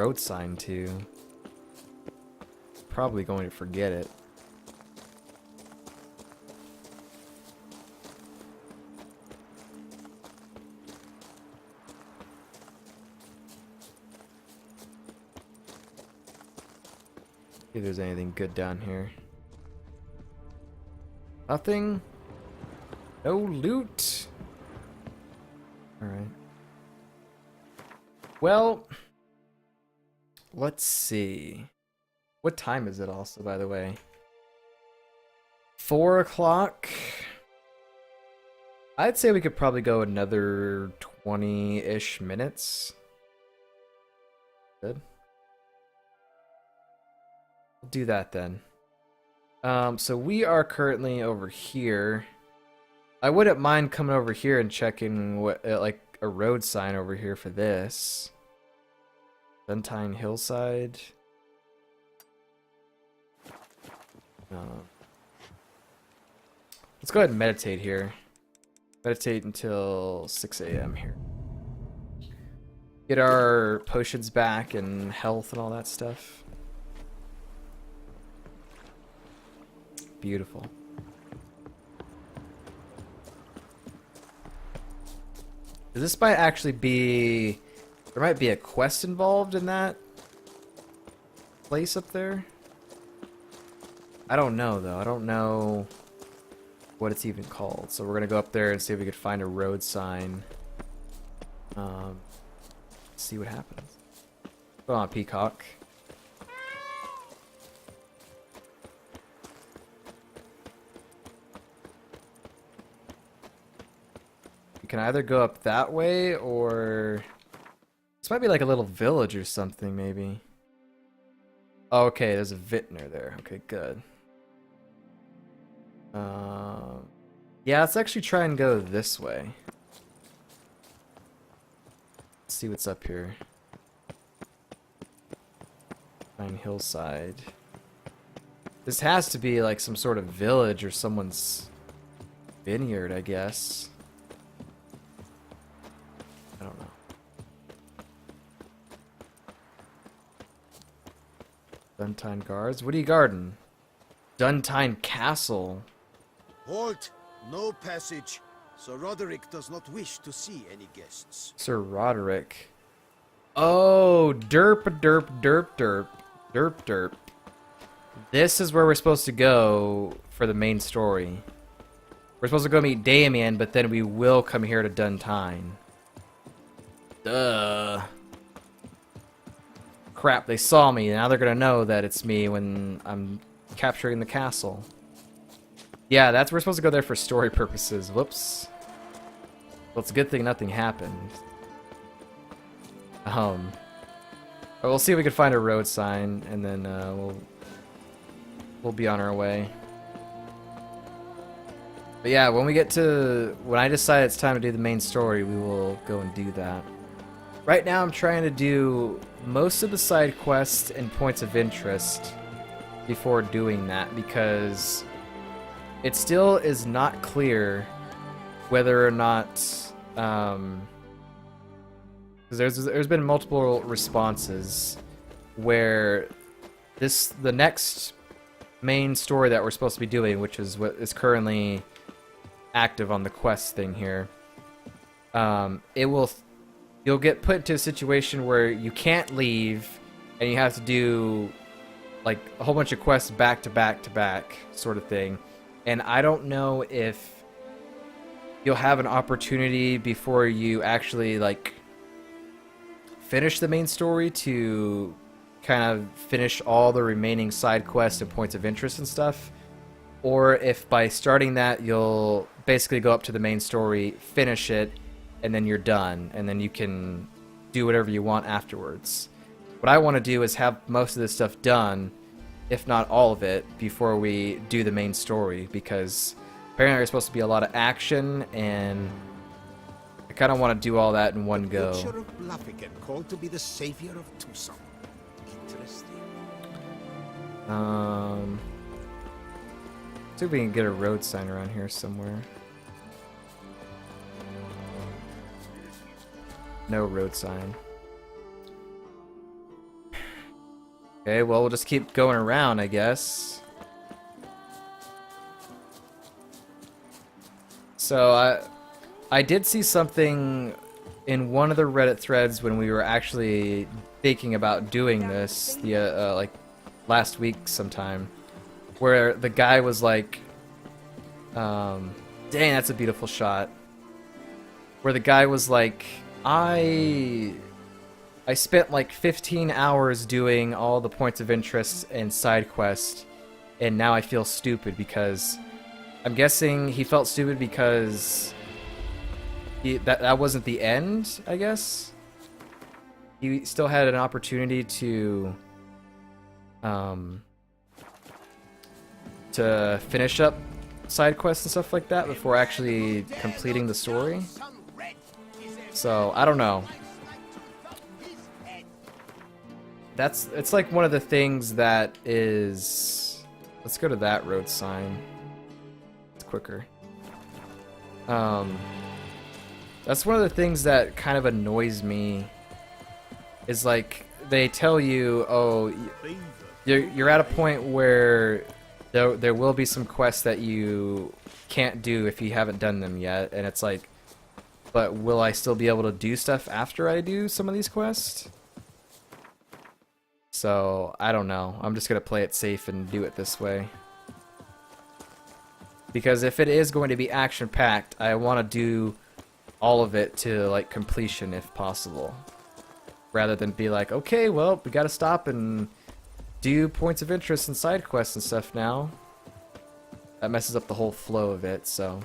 road sign to. Probably going to forget it. See if there's anything good down here. Nothing. No loot. Alright. Well, let's see. What time is it also, by the way? 4 o'clock. I'd say we could probably go another 20-ish minutes. Good. We'll do that then. So we are currently over here. I wouldn't mind coming over here and checking what, like a road sign over here for this. Dunn Tynne Hillside. Let's go ahead and meditate here. Meditate until 6 a.m. here. Get our potions back and health and all that stuff. Beautiful. This might actually be... There might be a quest involved in that place up there. I don't know, though. I don't know what it's even called. So we're going to go up there and see if we could find a road sign. See what happens. Go on, Peacock. You can either go up that way, or... This might be like a little village or something, maybe. Oh, okay, there's a vintner there. Okay, good. Yeah, let's actually try and go this way. Let's see what's up here. Pine Hillside. This has to be like some sort of village or someone's vineyard, I guess. I don't know. Dunn Tynne guards? What are you guarding? Dunn Tynne Castle. Halt! No passage. Sir Roderick does not wish to see any guests. Sir Roderick. Oh, derp, derp, derp, derp. Derp, derp. This is where we're supposed to go for the main story. We're supposed to go meet Damien, but then we will come here to Dunn Tynne. Duh. Crap, they saw me. Now they're gonna know that it's me when I'm capturing the castle. Yeah, we're supposed to go there for story purposes. Whoops. Well, it's a good thing nothing happened. We'll see if we can find a road sign, and then we'll be on our way. But yeah, when I decide it's time to do the main story, we will go and do that. Right now, I'm trying to do most of the side quests and points of interest before doing that, because it still is not clear whether or not, because there's been multiple responses where the next main story that we're supposed to be doing, which is what is currently active on the quest thing here, you'll get put into a situation where you can't leave and you have to do like a whole bunch of quests back to back to back sort of thing. And I don't know if you'll have an opportunity before you actually like finish the main story to kind of finish all the remaining side quests and points of interest and stuff, or if by starting that you'll basically go up to the main story, finish it, and then you're done, and then you can do whatever you want afterwards. What I want to do is have most of this stuff done, if not all of it, before we do the main story, because apparently there's supposed to be a lot of action, and I kind of want to do all that in one go. Butcher of Bluffingen, called to be the savior of Tucson. Interesting. See if we can get a road sign around here somewhere. No road sign. Okay, well, we'll just keep going around, I guess. So, I did see something in one of the Reddit threads when we were actually thinking about doing this, like, last week sometime, where the guy was like, dang, that's a beautiful shot. Where the guy was like, I spent like 15 hours doing all the points of interest and side quests, and now I feel stupid because I'm guessing he felt stupid because that wasn't the end, I guess. He still had an opportunity to finish up side quests and stuff like that before actually completing the story. So, I don't know. It's like one of the things that is... Let's go to that road sign. It's quicker. That's one of the things that kind of annoys me. Is like, they tell you, oh, you're at a point where there will be some quests that you can't do if you haven't done them yet, and it's like, but will I still be able to do stuff after I do some of these quests? So, I don't know. I'm just gonna play it safe and do it this way. Because if it is going to be action-packed, I want to do all of it to, like, completion if possible. Rather than be like, okay, well, we gotta stop and do points of interest and side quests and stuff now. That messes up the whole flow of it, so...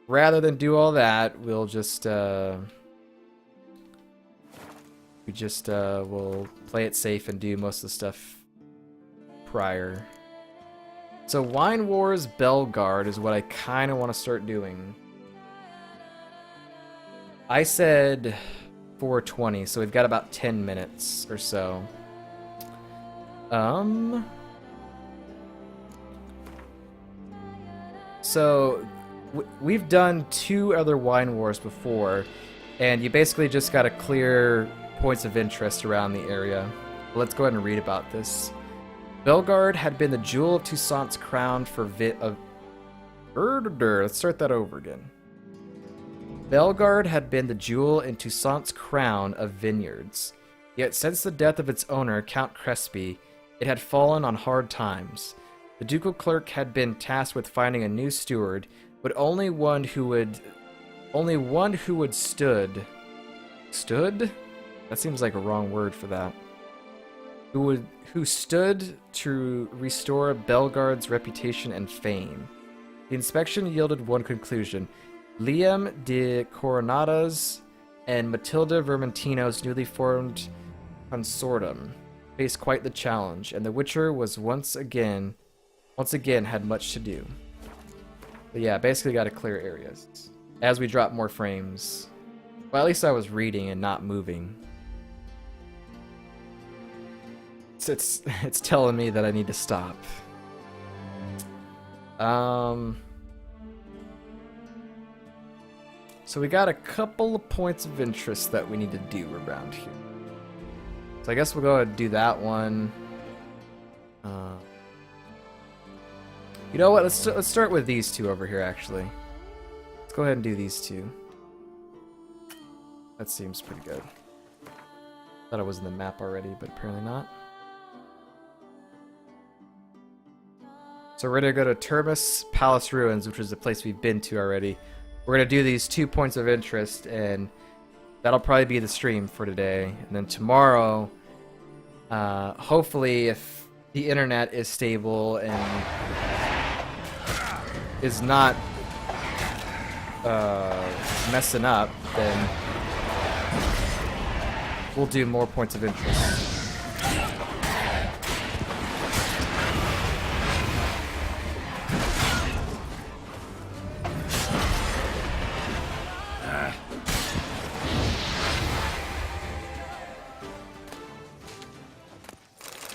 Rather than do all that, we'll just, we'll play it safe and do most of the stuff prior. So, Wine Wars Bellegarde is what I kind of want to start doing. I said 4:20, so we've got about 10 minutes or so. So, we've done 2 other Wine Wars before, and you basically just gotta clear points of interest around the area. Let's go ahead and read about this. Bellegarde had been the jewel of Toussaint's crown for let's start that over again. Bellegarde had been the jewel in Toussaint's crown of vineyards. Yet since the death of its owner, Count Crespi, it had fallen on hard times. The ducal clerk had been tasked with finding a new steward, but only one who would stood? That seems like a wrong word for that. Who stood to restore Bellegarde's reputation and fame. The inspection yielded one conclusion. Liam de Coronada's and Matilda Vermentino's newly formed consortium faced quite the challenge, and the Witcher was once again had much to do. But yeah, basically got to clear areas as we drop more frames. Well, at least I was reading and not moving. It's telling me that I need to stop. So we got a couple of points of interest that we need to do around here. So I guess we'll go ahead and do that one. You know what? Let's start with these 2 over here. Actually, let's go ahead and do these 2. That seems pretty good. Thought it was in the map already, but apparently not. So we're gonna go to Termus Palace Ruins, which is the place we've been to already. We're gonna do these 2 points of interest, and that'll probably be the stream for today. And then tomorrow, hopefully, if the internet is stable and is not messing up, then we'll do more points of interest.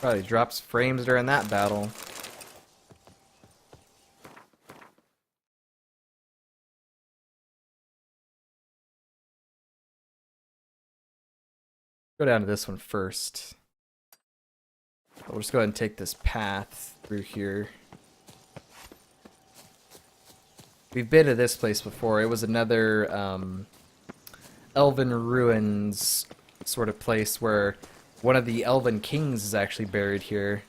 Probably drops frames during that battle. Go down to this one first. We'll just go ahead and take this path through here. We've been to this place before. It was another Elven ruins sort of place where one of the Elven kings is actually buried here.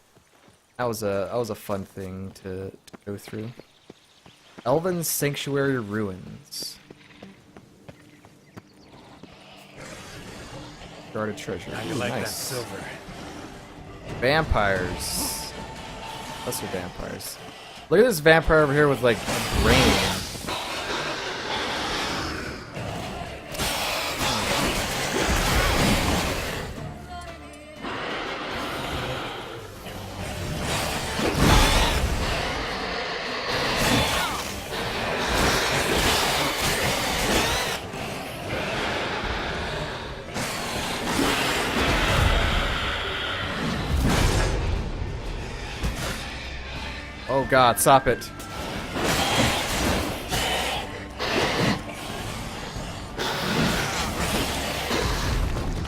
That was a fun thing to go through. Elven Sanctuary Ruins. Guarded treasure. How you Ooh, like that nice. silver? Vampires. Lesser vampires. Look at this vampire over here with like a brain. Oh god, stop it.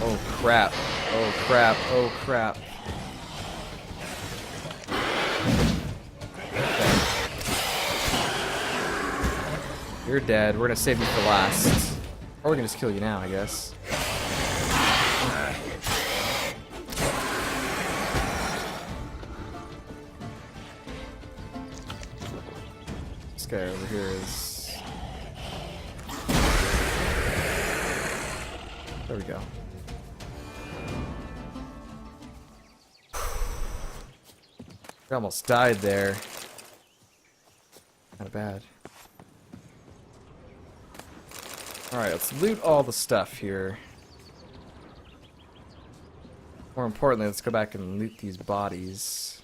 Oh crap. Oh crap. Oh crap. You're dead. We're gonna save you for last. Or we can just kill you now, I guess. This guy over here is... There we go. I almost died there. Not bad. Alright, let's loot all the stuff here. More importantly, let's go back and loot these bodies.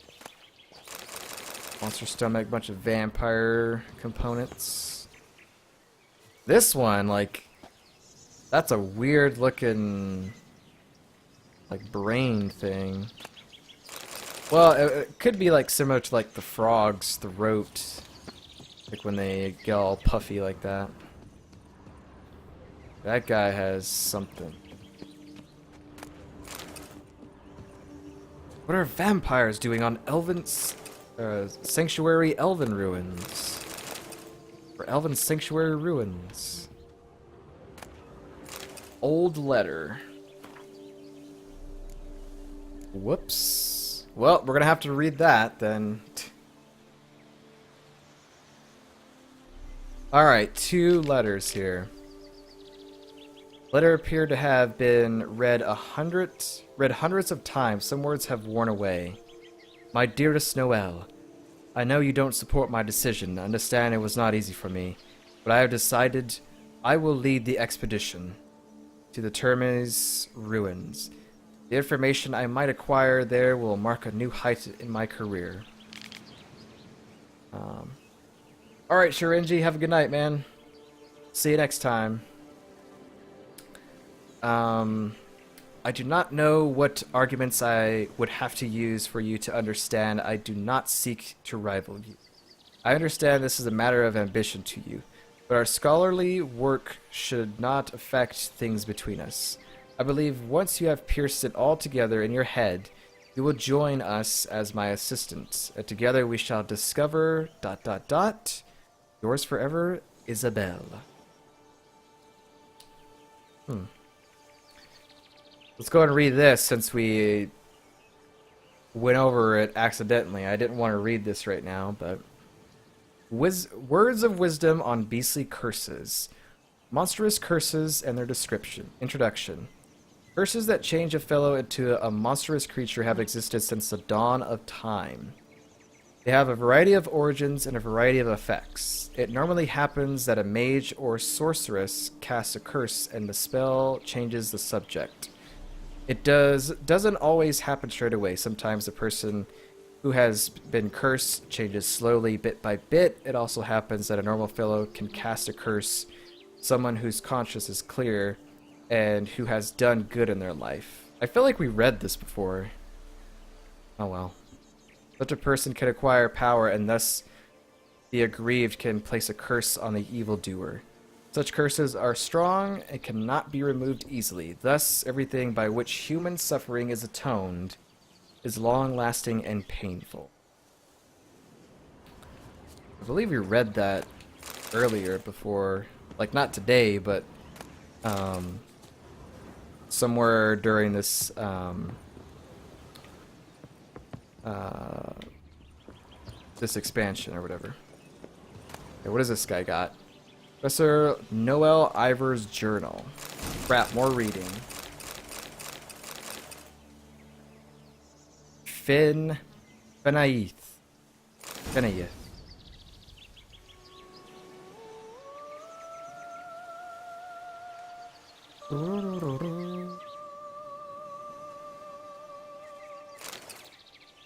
Monster stomach, bunch of vampire components. This one, like, that's a weird looking, like, brain thing. Well, it could be like similar to like the frog's throat, like when they get all puffy like that. That guy has something. What are vampires doing on Elven Sanctuary Elven Ruins? Or Elven Sanctuary Ruins. Old letter. Whoops. Well, we're gonna have to read that then. Alright, 2 letters here. Letter appeared to have been read hundreds of times. Some words have worn away. My dearest Noel, I know you don't support my decision. Understand it was not easy for me, but I have decided I will lead the expedition to the Termes ruins. The information I might acquire there will mark a new height in my career. Alright, Shirenji, have a good night, man. See you next time. I do not know what arguments I would have to use for you to understand. I do not seek to rival you. I understand this is a matter of ambition to you, but our scholarly work should not affect things between us. I believe once you have pierced it all together in your head, you will join us as my assistants, and together we shall discover... ... Yours forever, Isabel. Let's go ahead and read this since we went over it accidentally. I didn't want to read this right now, but... Words of wisdom on beastly curses. Monstrous curses and their description. Introduction. Curses that change a fellow into a monstrous creature have existed since the dawn of time. They have a variety of origins and a variety of effects. It normally happens that a mage or sorceress casts a curse and the spell changes the subject. It doesn't always happen straight away. Sometimes the person who has been cursed changes slowly, bit by bit. It also happens that a normal fellow can cast a curse, someone whose conscience is clear, and who has done good in their life. I feel like we read this before. Oh well. Such a person can acquire power, and thus the aggrieved can place a curse on the evildoer. Such curses are strong and cannot be removed easily. Thus, everything by which human suffering is atoned is long-lasting and painful. I believe we read that earlier before, like not today, but somewhere during this this expansion or whatever. Okay, what does this guy got? Professor Noel Ivor's journal. Crap, more reading. Fenaith.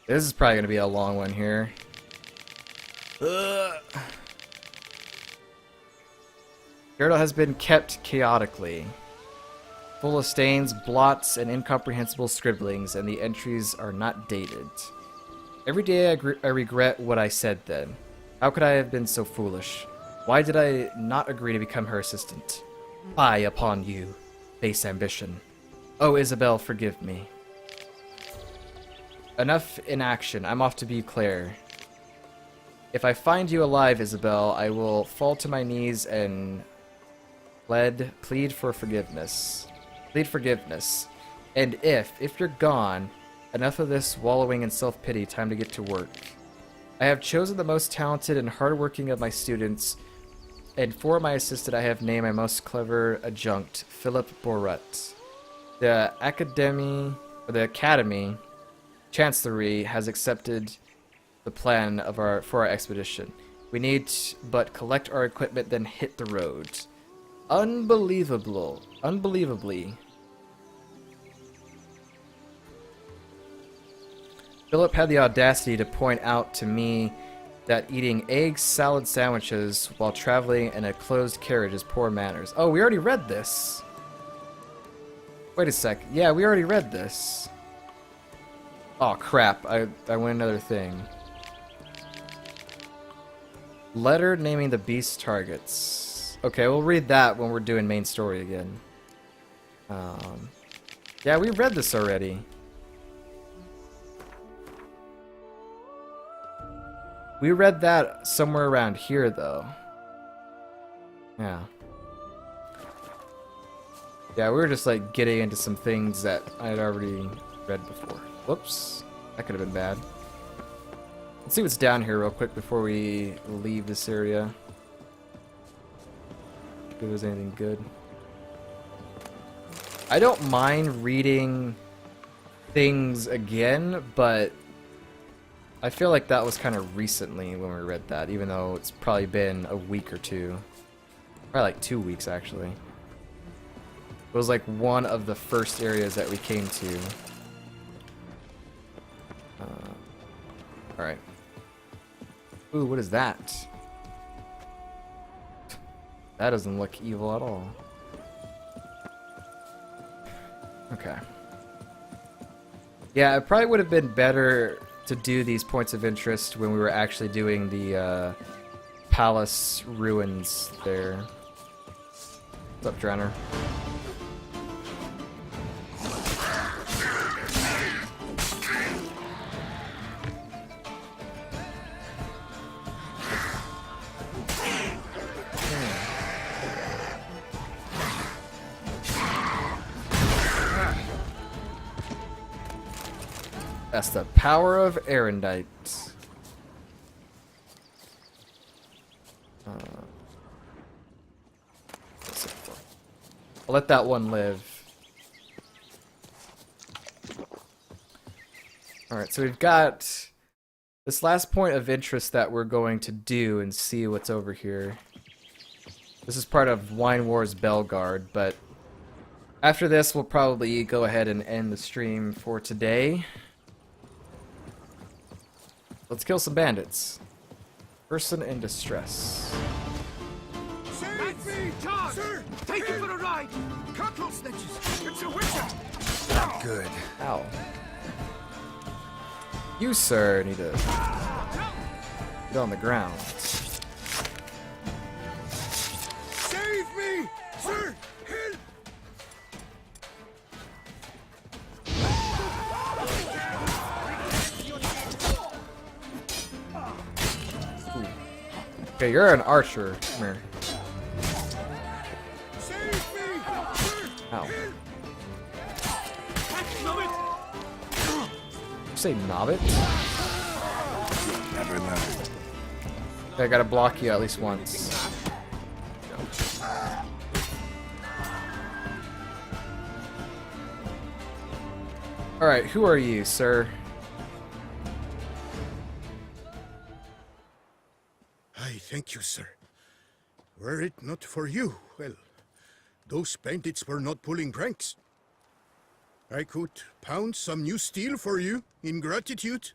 This is probably going to be a long one here. Journal has been kept chaotically, full of stains, blots, and incomprehensible scribblings, and the entries are not dated. Every day I regret what I said then. How could I have been so foolish? Why did I not agree to become her assistant? Fie upon you, base ambition. Oh, Isabel, forgive me. Enough inaction. I'm off to be Claire. If I find you alive, Isabel, I will fall to my knees and plead for forgiveness. Plead forgiveness. And if you're gone, enough of this wallowing in self-pity, time to get to work. I have chosen the most talented and hardworking of my students, and for my assistant I have named my most clever adjunct, Philip Borut. The Academy Chancellery has accepted the plan for our expedition. We need but collect our equipment, then hit the road. Unbelievably. Philip had the audacity to point out to me that eating egg salad sandwiches while traveling in a closed carriage is poor manners. Oh, we already read this. Wait a sec. Yeah, we already read this. Oh, crap. I went another thing. Letter naming the beast targets. Okay, we'll read that when we're doing main story again. Yeah, we read this already. We read that somewhere around here, though. Yeah. Yeah, we were just, like, getting into some things that I had already read before. Whoops. That could have been bad. Let's see what's down here real quick before we leave this area. If there's anything good. I don't mind reading things again, but I feel like that was kind of recently when we read that, even though it's probably been a week or two. Probably like 2 weeks, actually. It was like one of the first areas that we came to. Alright. Ooh, what is that? That doesn't look evil at all. Okay. Yeah, it probably would have been better to do these points of interest when we were actually doing the palace ruins there. What's up, Drenner? That's the power of Erendite. I'll let that one live. Alright, so we've got this last point of interest that we're going to do and see what's over here. This is part of Wine Wars Belgard, but after this we'll probably go ahead and end the stream for today. Let's kill some bandits. Person in distress. Save me, John! Sir! Take it for a ride! Cattle snitches! It's a witcher! Not good. Ow. You, sir, need to get on the ground. Save me! Sir! Help! Okay, you're an archer. Come here. Save me! Sir! Ow. Help! Did you say Nobbit? Never learned. I gotta block you at least once. Alright, who are you, sir? I thank you, sir. Were it not for you, well, those bandits were not pulling pranks. I could pound some new steel for you in gratitude,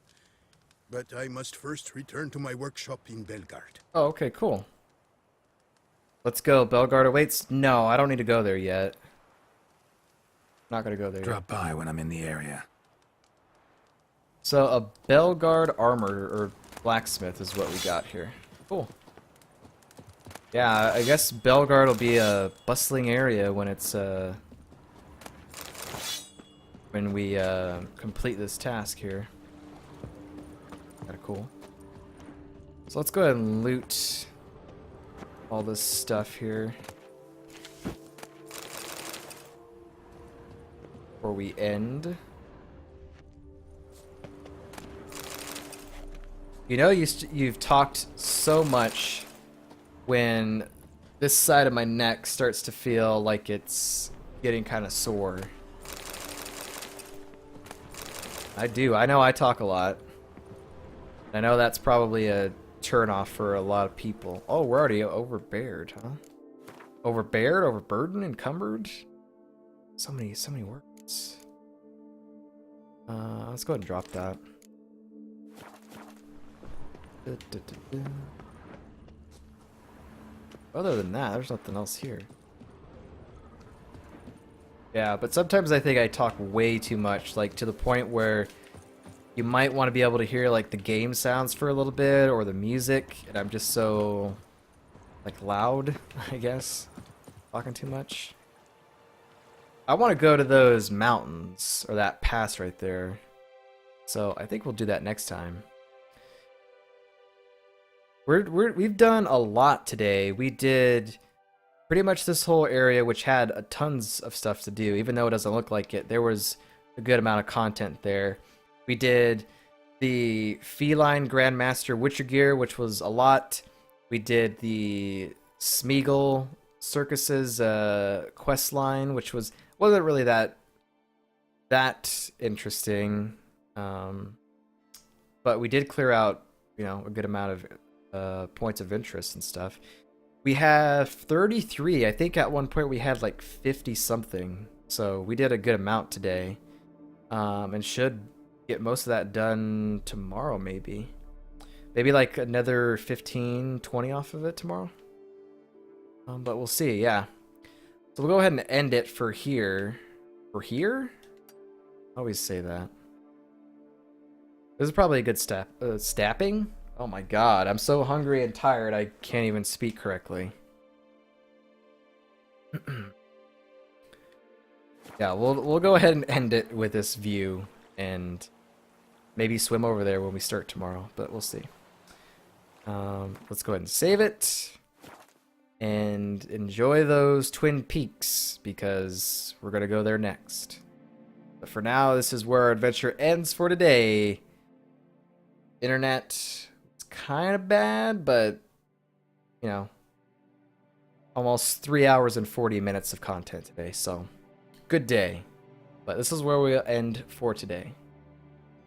but I must first return to my workshop in Belgard. Oh, okay, cool. Let's go. Belgard awaits? No, I don't need to go there yet. Not gonna go there yet. Drop by when I'm in the area. So, a Belgard armor, or blacksmith, is what we got here. Cool. Yeah, I guess Belgard will be a bustling area when it's, when we, complete this task here. Kinda cool. So let's go ahead and loot all this stuff here before we end. You know, you've talked so much when this side of my neck starts to feel like it's getting kind of sore. I do. I know I talk a lot. I know that's probably a turn-off for a lot of people. Oh, we're already overbeared, huh? Overbeared, overburdened, encumbered? So many words. Let's go ahead and drop that. Other than that, there's nothing else here. Yeah, but sometimes I think I talk way too much, like to the point where you might want to be able to hear like the game sounds for a little bit or the music, and I'm just so like loud, I guess. Talking too much. I want to go to those mountains or that pass right there. So I think we'll do that next time. We've done a lot today. We did pretty much this whole area, which had tons of stuff to do, even though it doesn't look like it. There was a good amount of content there. We did the Feline Grandmaster Witcher gear, which was a lot. We did the Smeagol Circus's quest line, which wasn't really that interesting, but we did clear out, you know, a good amount of points of interest and stuff. We have 33. I think at one point we had like 50 something. So we did a good amount today, and should get most of that done tomorrow, maybe like another 15-20 off of it tomorrow, but we'll see. Yeah, so we'll go ahead and end it for here. I always say that. This is probably a good step. Stapping. Oh my god, I'm so hungry and tired I can't even speak correctly. Yeah, we'll go ahead and end it with this view and maybe swim over there when we start tomorrow, but we'll see. Let's go ahead and save it and enjoy those Twin Peaks because we're gonna go there next. But for now, this is where our adventure ends for today. Internet kind of bad, but you know, almost 3 hours and 40 minutes of content today, so good day. But this is where we'll end for today.